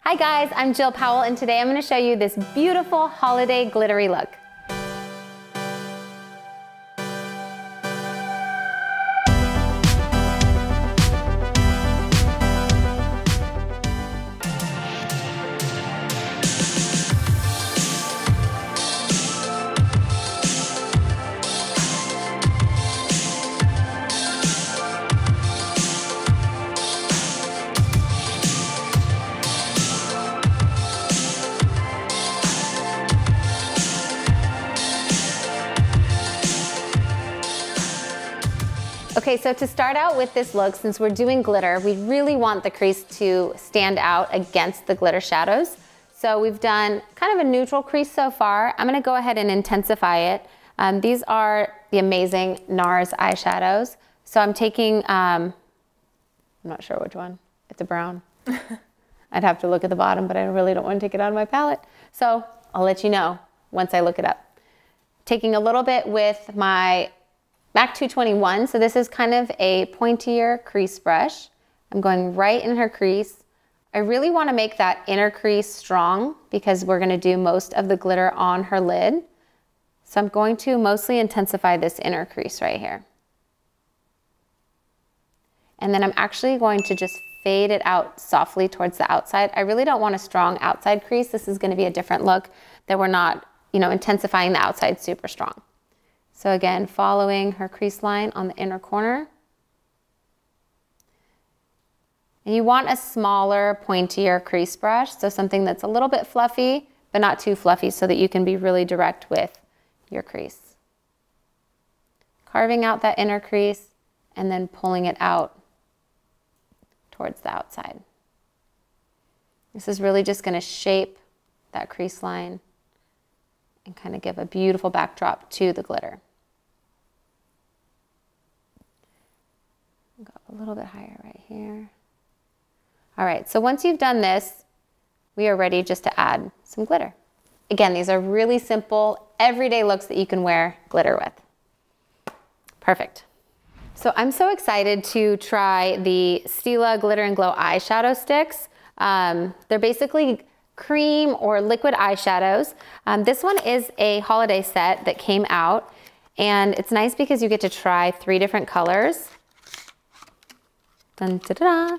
Hi guys, I'm Jill Powell and today I'm going to show you this beautiful holiday glittery look. Okay, so to start out with this look, since we're doing glitter, we really want the crease to stand out against the glitter shadows. So we've done kind of a neutral crease so far. I'm gonna go ahead and intensify it. These are the amazing NARS eyeshadows. So I'm taking, I'm not sure which one, it's a brown. I'd have to look at the bottom, but I really don't want to take it out of my palette. So I'll let you know once I look it up. Taking a little bit with my MAC 221, so this is kind of a pointier crease brush. I'm going right in her crease. I really want to make that inner crease strong because we're going to do most of the glitter on her lid. So I'm going to mostly intensify this inner crease right here. And then I'm actually going to just fade it out softly towards the outside. I really don't want a strong outside crease. This is going to be a different look that we're not, intensifying the outside super strong. So again, following her crease line on the inner corner. And you want a smaller, pointier crease brush, so something that's a little bit fluffy, but not too fluffy so that you can be really direct with your crease. Carving out that inner crease and then pulling it out towards the outside. This is really just going to shape that crease line and kind of give a beautiful backdrop to the glitter. Go up a little bit higher right here. All right, so once you've done this, we are ready just to add some glitter. Again, these are really simple, everyday looks that you can wear glitter with. Perfect. So I'm so excited to try the Stila Glitter and Glow eyeshadow sticks. They're basically cream or liquid eyeshadows. This one is a holiday set that came out, and it's nice because you get to try 3 different colors. Dun, da, da, da.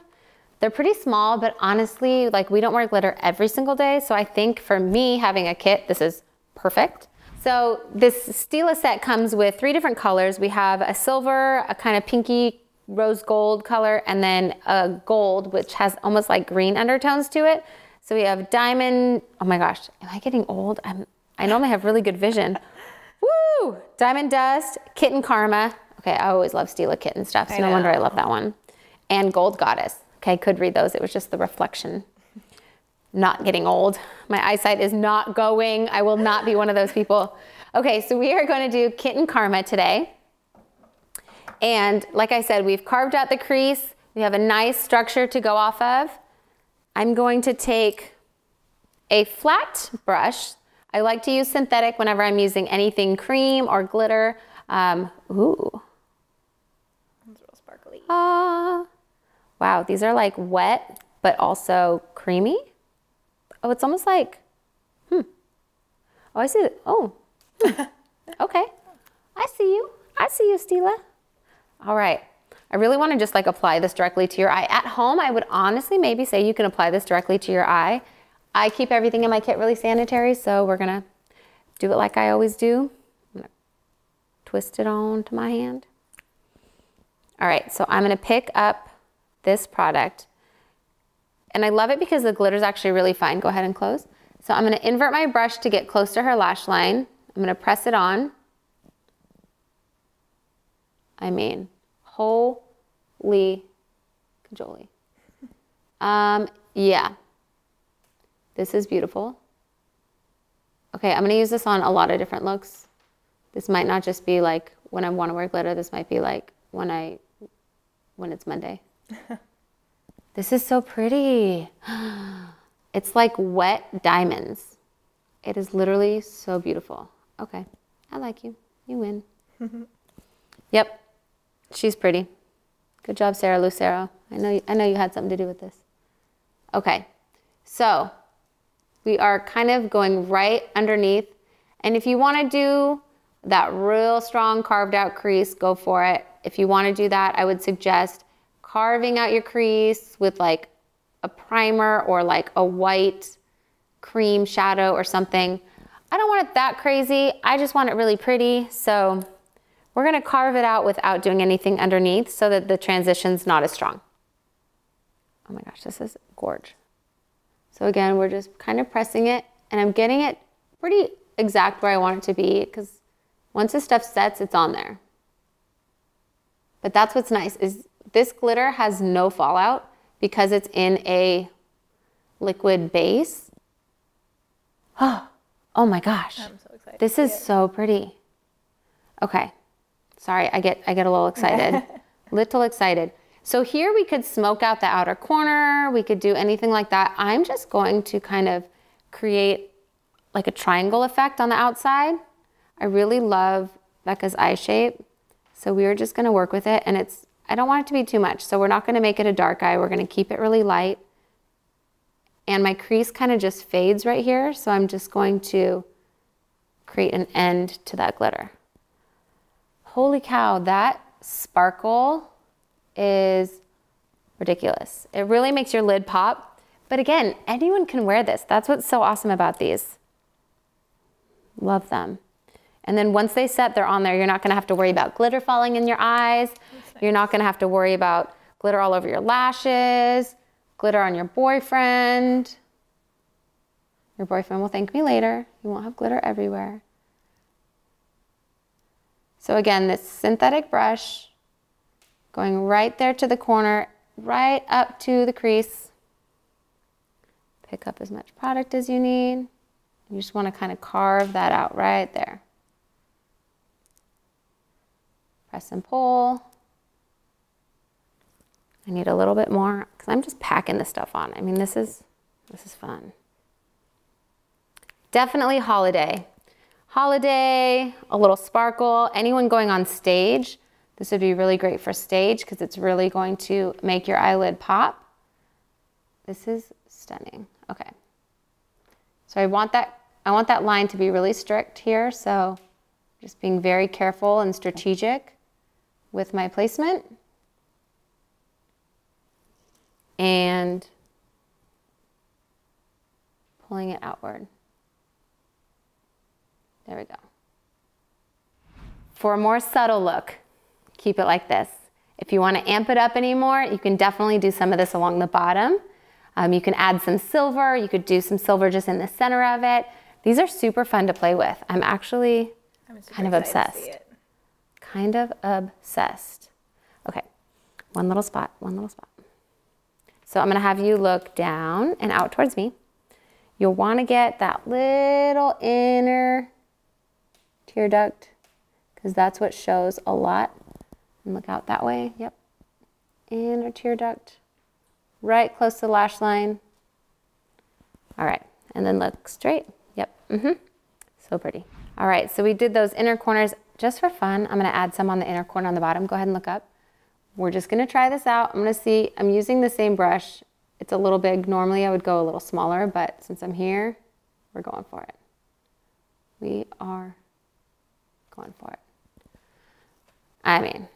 They're pretty small, but honestly, we don't wear glitter every single day, so I think for me, having a kit, this is perfect. So this Stila set comes with 3 different colors. We have a silver, a kind of pinky rose gold color, and then a gold, which has almost like green undertones to it. So we have diamond, oh my gosh, am I getting old? I normally have really good vision. Woo! Diamond Dust, Kitten Karma. Okay, I always love Stila kitten stuff, so no wonder I love that one. And Gold Goddess. Okay, I could read those. It was just the reflection. Not getting old. My eyesight is not going. I will not be one of those people. Okay, so we are going to do Kitten Karma today. And like I said, we've carved out the crease. We have a nice structure to go off of. I'm going to take a flat brush. I like to use synthetic whenever I'm using anything cream or glitter. Ooh. It's real sparkly. Wow, these are like wet, but also creamy. Oh, it's almost like, Oh, I see it. Oh, okay. I see you. I see you, Stila. All right. I really want to just apply this directly to your eye. At home, I would honestly maybe say you can apply this directly to your eye. I keep everything in my kit really sanitary, so we're gonna do it like I always do. I'm gonna twist it onto my hand. All right, so I'm gonna pick up this product, and I love it because the glitter is actually really fine. Go ahead and close. So I'm gonna invert my brush to get close to her lash line. I'm gonna press it on. I mean, holy cajoli. Yeah, this is beautiful. Okay, I'm gonna use this on a lot of different looks. This might not just be when I wanna wear glitter, this might be when it's Monday. This is so pretty. It's like wet diamonds. It is literally so beautiful. Okay, I like you. You win. Yep, she's pretty. Good job, Sarah Lucero. I know you had something to do with this. Okay, So we are kind of going right underneath. And if you want to do that real strong carved out crease, go for it. If you want to do that, I would suggest carving out your crease with like a primer or like a white cream shadow or something. I don't want it that crazy. I just want it really pretty. So we're going to carve it out without doing anything underneath so that the transition's not as strong. Oh my gosh, this is gorgeous. So again, we're just kind of pressing it, and I'm getting it pretty exact where I want it to be, because once this stuff sets, it's on there. But that's what's nice, is this glitter has no fallout because it's in a liquid base. Oh my gosh. I'm so excited. This is so pretty. Okay. Sorry, I get a little excited. Little excited. So here we could smoke out the outer corner. We could do anything like that. I'm just going to kind of create like a triangle effect on the outside. I really love Becca's eye shape. So we're just gonna work with it, and I don't want it to be too much. So we're not gonna make it a dark eye. We're gonna keep it really light. And my crease kind of just fades right here. So I'm just going to create an end to that glitter. Holy cow, that sparkle is ridiculous. It really makes your lid pop. But again, anyone can wear this. That's what's so awesome about these. Love them. And then once they set, they're on there. You're not gonna have to worry about glitter falling in your eyes. Nice. You're not gonna have to worry about glitter all over your lashes, glitter on your boyfriend. Your boyfriend will thank me later. You won't have glitter everywhere. So again, this synthetic brush, going right there to the corner, right up to the crease. Pick up as much product as you need. You just want to kind of carve that out right there. Press and pull. I need a little bit more because I'm just packing this stuff on. I mean, this is fun. Definitely holiday. Holiday, a little sparkle. Anyone going on stage, this would be really great for stage because it's really going to make your eyelid pop. This is stunning. Okay. So I want that line to be really strict here, so just being very careful and strategic with my placement. And pulling it outward. There we go. For a more subtle look, keep it like this. If you want to amp it up anymore, you can definitely do some of this along the bottom. You can add some silver. You could do some silver just in the center of it. These are super fun to play with. I'm actually kind of obsessed. Kind of obsessed. Okay, one little spot, one little spot. So I'm gonna have you look down and out towards me. You'll wanna get that little inner tear duct because that's what shows a lot. And look out that way, yep. Inner tear duct, right close to the lash line. All right, and then look straight, yep, so pretty. All right, so we did those inner corners just for fun. I'm gonna add some on the inner corner on the bottom. Go ahead and look up. We're just gonna try this out. I'm gonna see, I'm using the same brush. It's a little big. Normally I would go a little smaller, but since I'm here, we're going for it. We are going for it. I mean,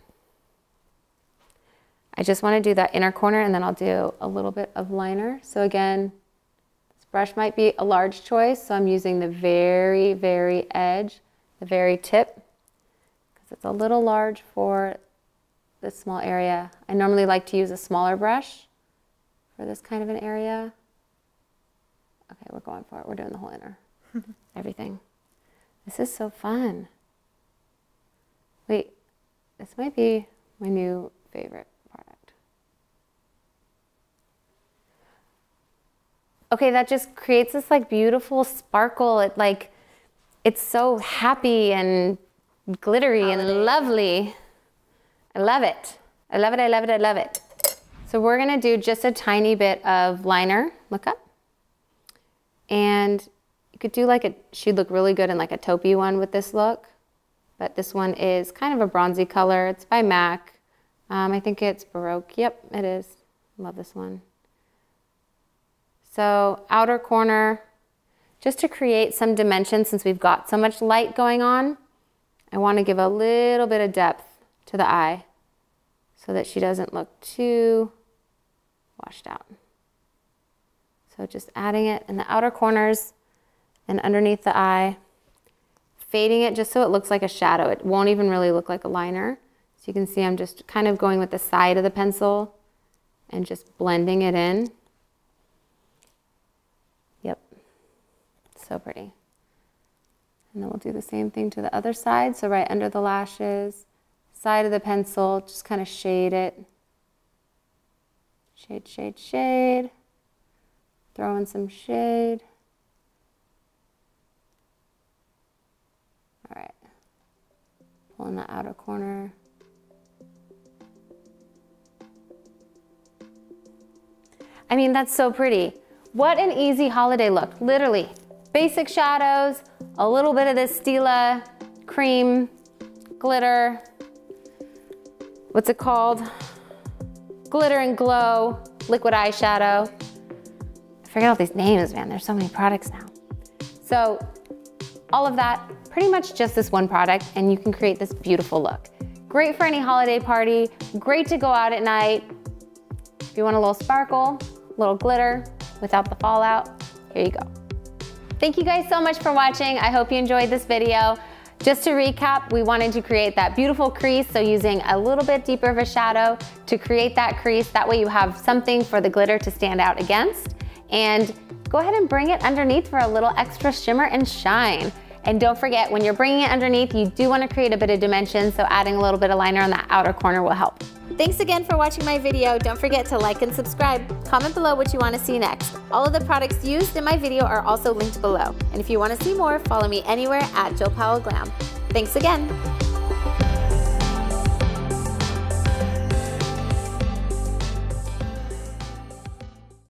I just wanna do that inner corner and then I'll do a little bit of liner. So again, this brush might be a large choice, so I'm using the very, very edge, the very tip, because it's a little large for this small area. I normally like to use a smaller brush for this kind of an area. Okay, we're going for it. We're doing the whole inner. Everything. This is so fun. Wait, this might be my new favorite product. Okay, that just creates this like beautiful sparkle. It's so happy and glittery and lovely. I love it. I love it, I love it, I love it. So we're gonna do just a tiny bit of liner. Look up. And you could do she'd look really good in like a taupey one with this look. But this one is kind of a bronzy color. It's by MAC. I think it's Broque. Yep, it is. Love this one. So outer corner, just to create some dimension since we've got so much light going on, I want to give a little bit of depth to the eye so that she doesn't look too washed out. So just adding it in the outer corners and underneath the eye, fading it just so it looks like a shadow. It won't even really look like a liner. So you can see I'm just kind of going with the side of the pencil and just blending it in. Yep, so pretty. And then we'll do the same thing to the other side. So right under the lashes, side of the pencil, just kind of shade it. Shade, shade, shade. Throw in some shade. All right. Pull in the outer corner. I mean, that's so pretty. What an easy holiday look, literally. Basic shadows, a little bit of this Stila cream glitter. What's it called? Glitter and Glow liquid eyeshadow. I forget all these names, man. There's so many products now. So all of that, pretty much just this one product, and you can create this beautiful look. Great for any holiday party, great to go out at night. If you want a little sparkle, a little glitter without the fallout, here you go. Thank you guys so much for watching. I hope you enjoyed this video. Just to recap, we wanted to create that beautiful crease, so using a little bit deeper of a shadow to create that crease. That way you have something for the glitter to stand out against. And go ahead and bring it underneath for a little extra shimmer and shine. And don't forget, when you're bringing it underneath, you do want to create a bit of dimension, so adding a little bit of liner on that outer corner will help. Thanks again for watching my video. Don't forget to like and subscribe. Comment below what you want to see next. All of the products used in my video are also linked below. And if you want to see more, follow me anywhere at Jill Powell Glam. Thanks again.